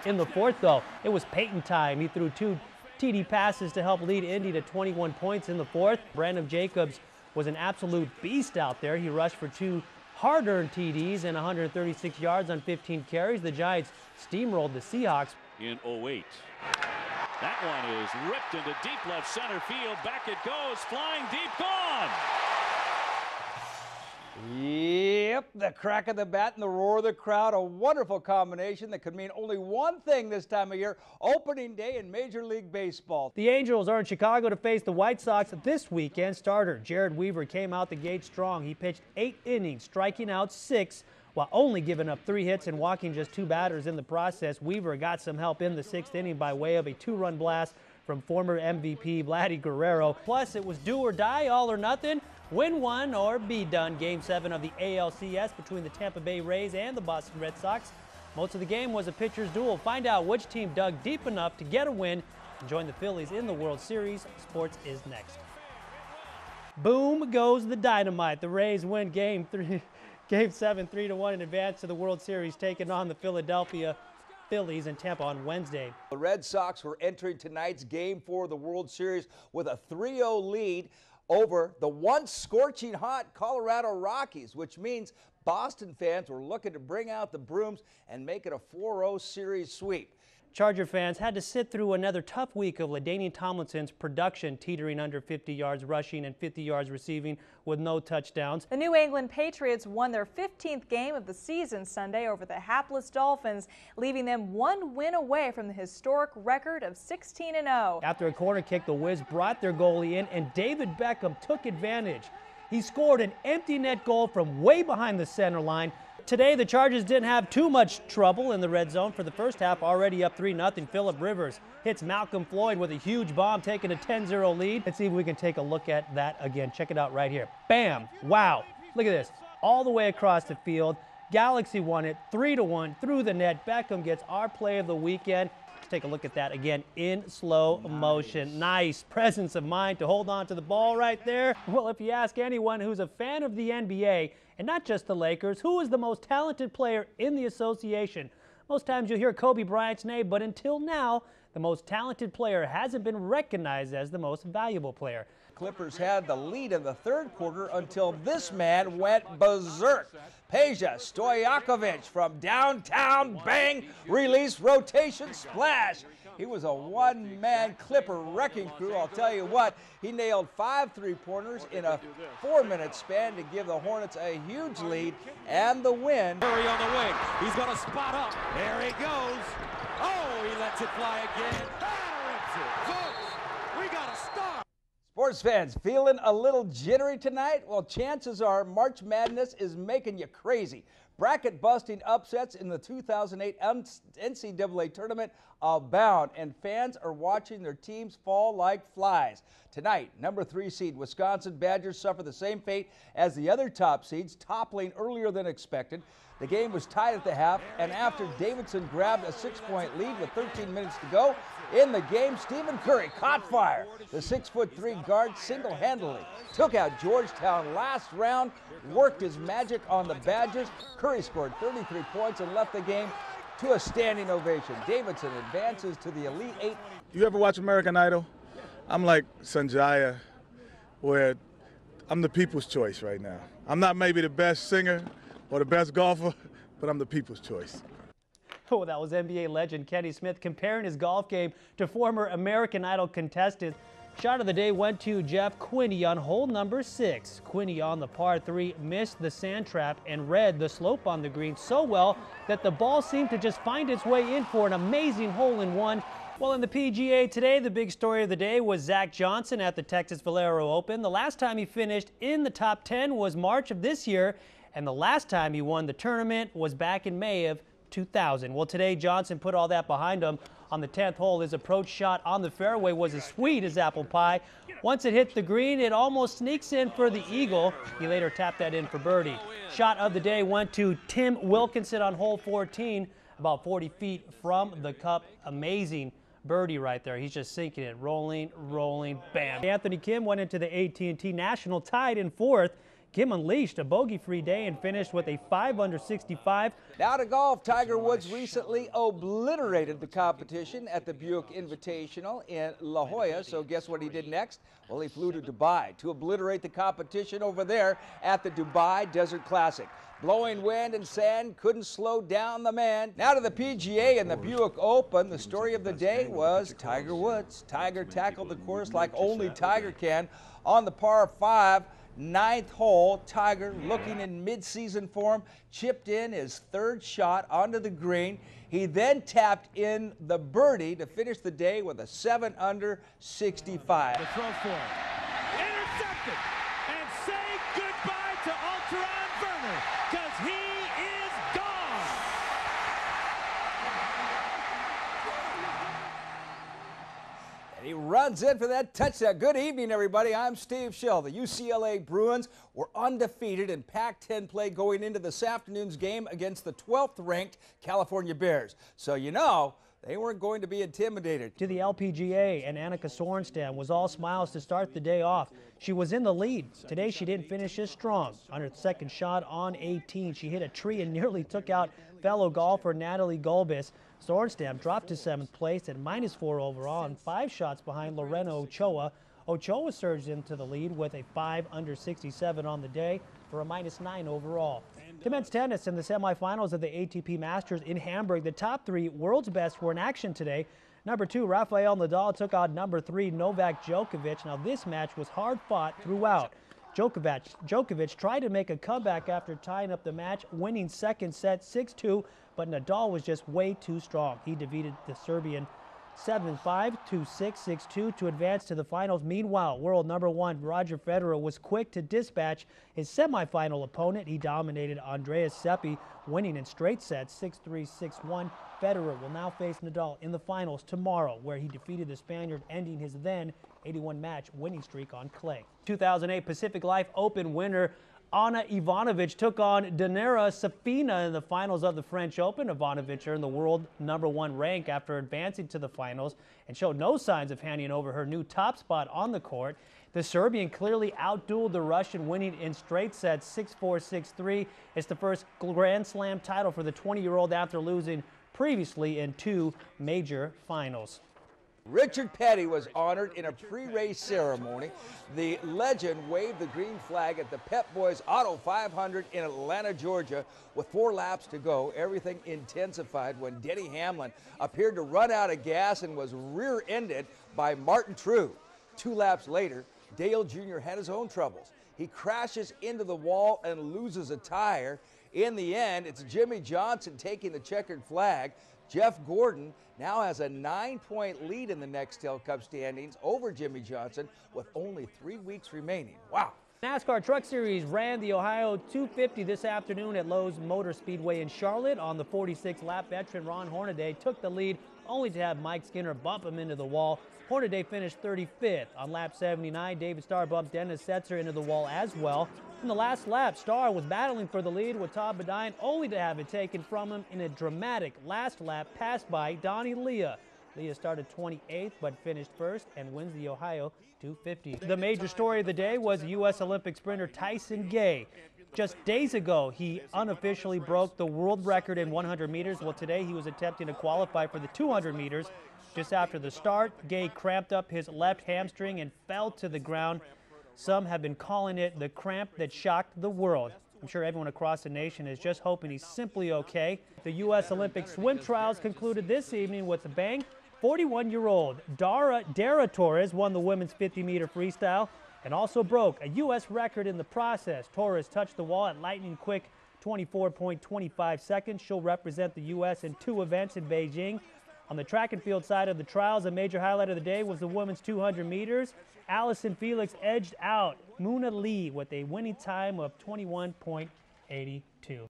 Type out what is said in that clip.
here. In the fourth, though, it was Peyton time. He threw 2 TD passes to help lead Indy to 21 points in the fourth. Brandon Jacobs was an absolute beast out there. He rushed for 2 hard-earned TDs and 136 yards on 15 carries. The Giants steamrolled the Seahawks. In 08. That one is ripped into deep left center field. Back it goes, flying deep, gone. Yep, the crack of the bat and the roar of the crowd, a wonderful combination that could mean only one thing this time of year, opening day in Major League Baseball. The Angels are in Chicago to face the White Sox this weekend. Starter Jared Weaver came out the gate strong. He pitched 8 innings, striking out 6, while only giving up 3 hits and walking just 2 batters in the process. Weaver got some help in the 6th inning by way of a 2-run blast from former MVP Vladdy Guerrero. Plus, it was do or die, all or nothing. Win one or be done. Game 7 of the ALCS between the Tampa Bay Rays and the Boston Red Sox. Most of the game was a pitcher's duel. Find out which team dug deep enough to get a win and join the Phillies in the World Series. Sports is next. Boom goes the dynamite. The Rays win Game 7 3-1 in advance to the World Series, taking on the Philadelphia Phillies in Tampa on Wednesday. The Red Sox were entering tonight's Game 4 of the World Series with a 3-0 lead over the once scorching hot Colorado Rockies, which means Boston fans were looking to bring out the brooms and make it a 4-0 series sweep. Charger fans had to sit through another tough week of LaDainian Tomlinson's production, teetering under 50 yards rushing and 50 yards receiving with no touchdowns. The New England Patriots won their 15th game of the season Sunday over the hapless Dolphins, leaving them 1 win away from the historic record of 16-0. After a corner kick, the Wiz brought their goalie in, and David Beckham took advantage. He scored an empty net goal from way behind the center line. Today, the Chargers didn't have too much trouble in the red zone for the first half, already up 3-0. Phillip Rivers hits Malcolm Floyd with a huge bomb, taking a 10-0 lead. Let's see if we can take a look at that again. Check it out right here. Bam! Wow! Look at this. All the way across the field. Galaxy won it 3-1 through the net. Beckham gets our play of the weekend. Let's take a look at that again in slow motion. Nice presence of mind to hold on to the ball right there. Well, if you ask anyone who's a fan of the NBA, and not just the Lakers, who is the most talented player in the association? Most times you'll hear Kobe Bryant's name, but until now, the most talented player hasn't been recognized as the most valuable player. Clippers had the lead in the third quarter until this man went berserk. Peja Stojakovic from downtown, bang, release, rotation, splash. He was a one-man Clipper wrecking crew. I'll tell you what, he nailed 5 3-pointers in a 4-minute span to give the Hornets a huge lead and the win. Curry on the wing. He's going to spot up. There he goes. Oh, he lets it fly again. That's it. Folks, we got a star. Sports fans, feeling a little jittery tonight? Well, chances are March Madness is making you crazy. Bracket-busting upsets in the 2008 NCAA tournament abound, and fans are watching their teams fall like flies. Tonight, number 3 seed Wisconsin Badgers suffer the same fate as the other top seeds, toppling earlier than expected. The game was tied at the half, and after Davidson grabbed a 6-point lead with 13 minutes to go in the game, Stephen Curry caught fire. The 6'3" guard single-handedly took out Georgetown last round, worked his magic on the Badgers. Curry scored 33 points and left the game to a standing ovation. Davidson advances to the Elite 8. You ever watch American Idol? I'm like Sanjaya, where I'm the people's choice right now. I'm not maybe the best singer or the best golfer, but I'm the people's choice. Oh, that was NBA legend Kenny Smith comparing his golf game to former American Idol contestants. Shot of the day went to Jeff Quinney on hole number 6. Quinney on the par 3 missed the sand trap and read the slope on the green so well that the ball seemed to just find its way in for an amazing hole-in-one. Well, in the PGA today, the big story of the day was Zach Johnson at the Texas Valero Open. The last time he finished in the top 10 was March of this year, and the last time he won the tournament was back in May of 2000. Well, today Johnson put all that behind him. On the 10th hole, his approach shot on the fairway was as sweet as apple pie. Once it hit the green, it almost sneaks in for the eagle. He later tapped that in for birdie. Shot of the day went to Tim Wilkinson on hole 14, about 40 feet from the cup. Amazing birdie right there. He's just sinking it, rolling, rolling, bam. Anthony Kim went into the AT&T National tied in 4th. Kim unleashed a bogey-free day and finished with a 5 under 65. Now to golf. Tiger Woods recently obliterated the competition at the Buick Invitational in La Jolla. So guess what he did next? Well, he flew to Dubai to obliterate the competition over there at the Dubai Desert Classic. Blowing wind and sand couldn't slow down the man. Now to the PGA and the Buick Open. The story of the day was Tiger Woods. Tiger tackled the course like only Tiger can on the par 5. 9th hole. Tiger, looking in mid-season form, chipped in his 3rd shot onto the green. He then tapped in the birdie to finish the day with a 7 under 65. The throw for it. Intercepted. And say goodbye to Alteron Werner, because he is gone. And he runs in for that touchdown. Good evening, everybody. I'm Steve Schill. The UCLA Bruins were undefeated in Pac-10 play going into this afternoon's game against the 12th-ranked California Bears. So you know they weren't going to be intimidated. To the LPGA, and Annika Sorenstam was all smiles to start the day off. She was in the lead. Today she didn't finish as strong. On her 2nd shot on 18, she hit a tree and nearly took out fellow golfer Natalie Golbis. Sorenstam dropped to 7th place at -4 overall and 5 shots behind Lorena Ochoa. Ochoa surged into the lead with a 5 under 67 on the day for a -9 overall. To men's tennis in the semifinals of the ATP Masters in Hamburg, the top 3 world's best were in action today. Number 2, Rafael Nadal took out number 3, Novak Djokovic. Now this match was hard fought throughout. Djokovic tried to make a comeback after tying up the match, winning 2nd set 6-2, but Nadal was just way too strong. He defeated the Serbian 7-5, 2-6, 6-2 to advance to the finals. Meanwhile, world number 1 Roger Federer was quick to dispatch his semifinal opponent. He dominated Andreas Seppi, winning in straight sets 6-3, 6-1. Federer will now face Nadal in the finals tomorrow, where he defeated the Spaniard, ending his then 81-match winning streak on clay. 2008 Pacific Life Open winner Ana Ivanovic took on Danira Safina in the finals of the French Open. Ivanovic earned the world number 1 rank after advancing to the finals and showed no signs of handing over her new top spot on the court. The Serbian clearly outdueled the Russian, winning in straight sets 6-4, 6-3. It's the first Grand Slam title for the 20-year-old after losing previously in 2 major finals. Richard Petty was honored in a pre-race ceremony. The legend waved the green flag at the Pep Boys Auto 500 in Atlanta, Georgia. With 4 laps to go, everything intensified when Denny Hamlin appeared to run out of gas and was rear-ended by Martin True. 2 laps later, Dale Jr. had his own troubles. He crashes into the wall and loses a tire. In the end, it's Jimmy Johnson taking the checkered flag. Jeff Gordon now has a 9-point lead in the Nextel Cup standings over Jimmy Johnson with only 3 weeks remaining. Wow. NASCAR Truck Series ran the Ohio 250 this afternoon at Lowe's Motor Speedway in Charlotte. On the 46-lap, veteran Ron Hornaday took the lead, only to have Mike Skinner bump him into the wall. Hornaday finished 35th. On lap 79, David Starr bumped Dennis Setzer into the wall as well. In the last lap, Starr was battling for the lead with Todd Bodine, only to have it taken from him in a dramatic last lap pass by Donnie Leah. Leah started 28th but finished 1st and wins the Ohio 250. The major story of the day was U.S. Olympic sprinter Tyson Gay. Just days ago, he unofficially broke the world record in 100 meters. Well, today he was attempting to qualify for the 200 meters. Just after the start, Gay cramped up his left hamstring and fell to the ground. Some have been calling it the cramp that shocked the world. I'm sure everyone across the nation is just hoping he's simply okay. The U.S. Olympic swim trials concluded this evening with a bang. 41-year-old Dara Torres won the women's 50-meter freestyle and also broke a U.S. record in the process. Torres touched the wall at lightning-quick 24.25 seconds. She'll represent the U.S. in 2 events in Beijing. On the track and field side of the trials, a major highlight of the day was the women's 200 meters. Allison Felix edged out Muna Lee with a winning time of 21.82.